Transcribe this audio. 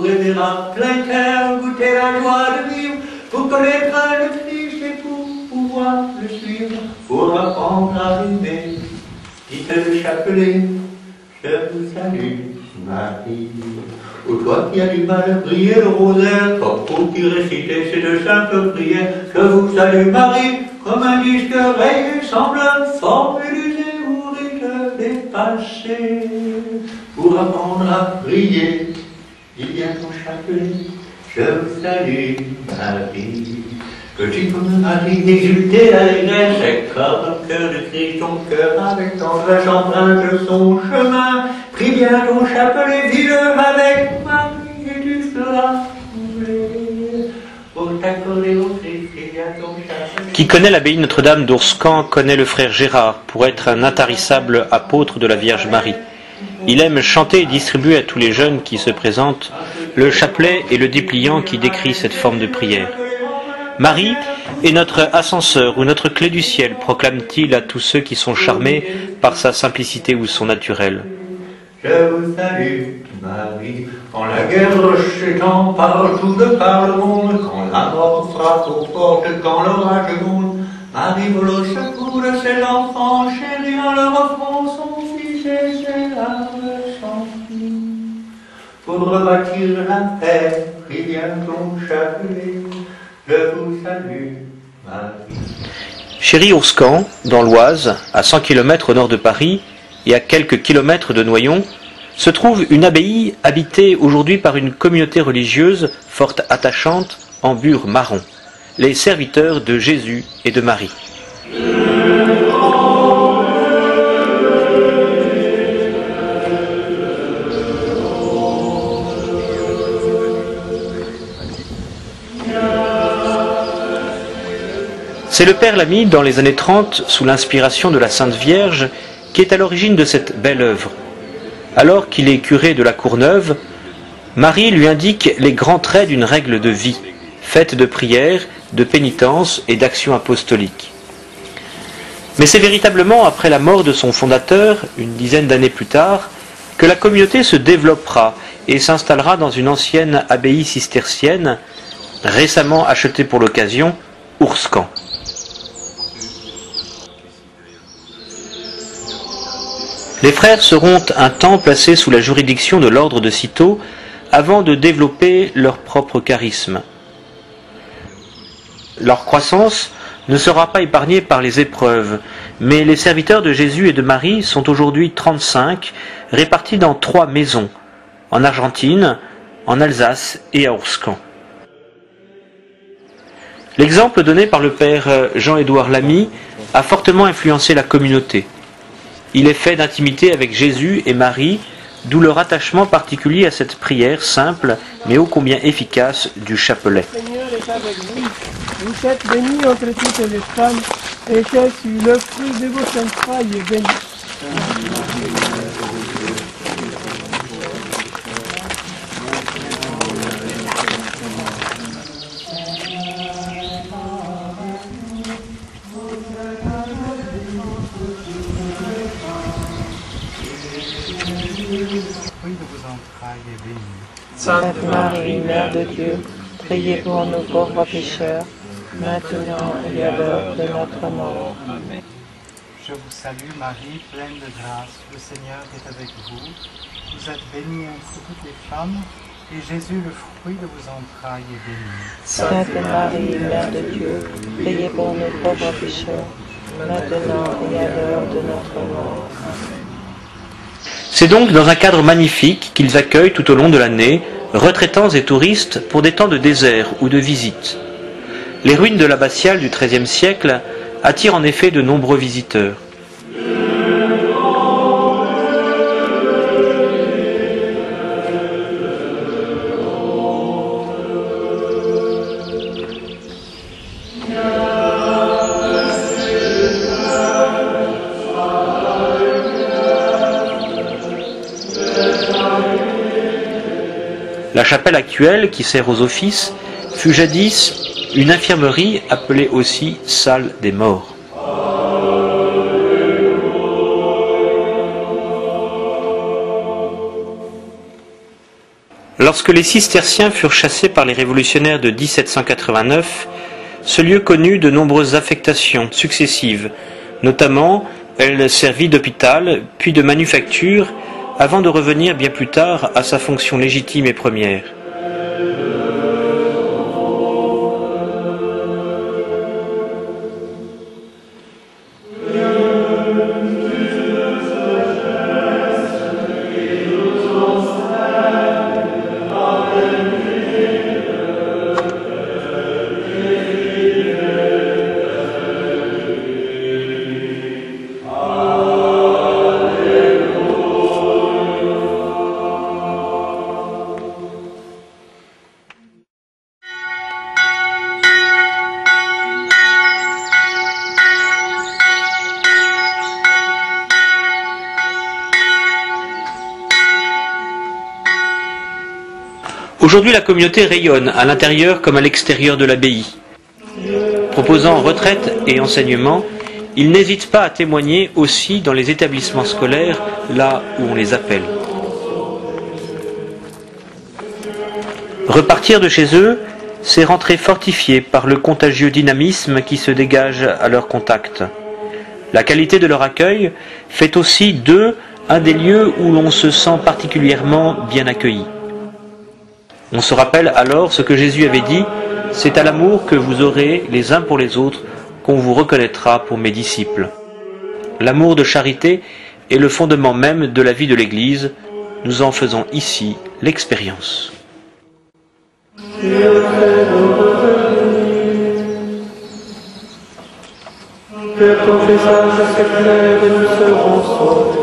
rêver à plein cœur, goûter la joie de vivre, pour connaître le Christ et pour pouvoir le suivre, pour apprendre à rêver. Dites le chapelet, je vous salue, Marie. Ô toi qui as du mal à prier le rosaire, comme vous qui récitez ces deux simples prières, je vous salue, Marie, comme un disque rayé semble forme d'usée ou rite dépassé. Pour apprendre à prier, il y a ton chapelet, je vous salue, Marie. Petit comme Marie, exulter l'allégresse, c'est comme un cœur de Christ, ton cœur avec tendresse emprunte son chemin. Prie bien ton chapelet, dis-le avec Marie, et tu seras trouvé. Pour t'accorder au Christ, il y a ton chapelet. Qui connaît l'abbaye Notre-Dame d'Ourscan connaît le frère Gérard pour être un intarissable apôtre de la Vierge Marie. Il aime chanter et distribuer à tous les jeunes qui se présentent le chapelet et le dépliant qui décrit cette forme de prière. Marie est notre ascenseur ou notre clé du ciel, proclame-t-il à tous ceux qui sont charmés par sa simplicité ou son naturel. Je vous salue, Marie, quand la guerre s'étend partout de par le monde, quand la mort frappe aux portes, quand l'orage gronde, Marie vole au secours de ses enfants chéris en leur offrant son fils et ses larmes s'enfuient. Pour rebâtir la paix, prie bien ton chapelet. Je vous salue, Marie. Chéry-Ourscan, dans l'Oise, à 100 km au nord de Paris et à quelques kilomètres de Noyon, se trouve une abbaye habitée aujourd'hui par une communauté religieuse forte attachante en bure marron, les serviteurs de Jésus et de Marie. C'est le Père Lamy, dans les années 30, sous l'inspiration de la Sainte Vierge, qui est à l'origine de cette belle œuvre. Alors qu'il est curé de la Courneuve, Marie lui indique les grands traits d'une règle de vie, faite de prière, de pénitence et d'action apostolique. Mais c'est véritablement après la mort de son fondateur, une dizaine d'années plus tard, que la communauté se développera et s'installera dans une ancienne abbaye cistercienne, récemment achetée pour l'occasion, Ourscan. Les frères seront un temps placés sous la juridiction de l'ordre de Cîteaux avant de développer leur propre charisme. Leur croissance ne sera pas épargnée par les épreuves, mais les serviteurs de Jésus et de Marie sont aujourd'hui 35, répartis dans 3 maisons, en Argentine, en Alsace et à Ourscan. L'exemple donné par le père Jean-Édouard Lamy a fortement influencé la communauté. Il est fait d'intimité avec Jésus et Marie, d'où leur attachement particulier à cette prière simple, mais ô combien efficace, du chapelet. Le Seigneur est avec vous. Vous êtes bénie entre toutes les femmes, et Jésus, le fruit de vos entrailles, est béni. Sainte Marie, Mère de Dieu, priez pour nous pauvres pécheurs, maintenant et à l'heure de notre mort. Amen. Je vous salue Marie, pleine de grâce, le Seigneur est avec vous. Vous êtes bénie entre toutes les femmes, et Jésus, le fruit de vos entrailles, est béni. Sainte Marie, Mère de Dieu, priez pour nous pauvres pécheurs, maintenant et à l'heure de notre mort. Amen. C'est donc dans un cadre magnifique qu'ils accueillent tout au long de l'année retraitants et touristes pour des temps de désert ou de visite. Les ruines de l'abbatiale du XIIIe siècle attirent en effet de nombreux visiteurs. La chapelle actuelle, qui sert aux offices, fut jadis une infirmerie appelée aussi salle des morts. Lorsque les cisterciens furent chassés par les révolutionnaires de 1789, ce lieu connut de nombreuses affectations successives. Notamment, elle servit d'hôpital, puis de manufacture, avant de revenir bien plus tard à sa fonction légitime et première. Aujourd'hui, la communauté rayonne, à l'intérieur comme à l'extérieur de l'abbaye. Proposant retraite et enseignement, ils n'hésitent pas à témoigner aussi dans les établissements scolaires, là où on les appelle. Repartir de chez eux, c'est rentrer fortifiés par le contagieux dynamisme qui se dégage à leur contact. La qualité de leur accueil fait aussi d'eux un des lieux où l'on se sent particulièrement bien accueilli. On se rappelle alors ce que Jésus avait dit, « C'est à l'amour que vous aurez les uns pour les autres qu'on vous reconnaîtra pour mes disciples. » L'amour de charité est le fondement même de la vie de l'Église. Nous en faisons ici l'expérience. Que ton visage s'éclaire et nous serons sauvés.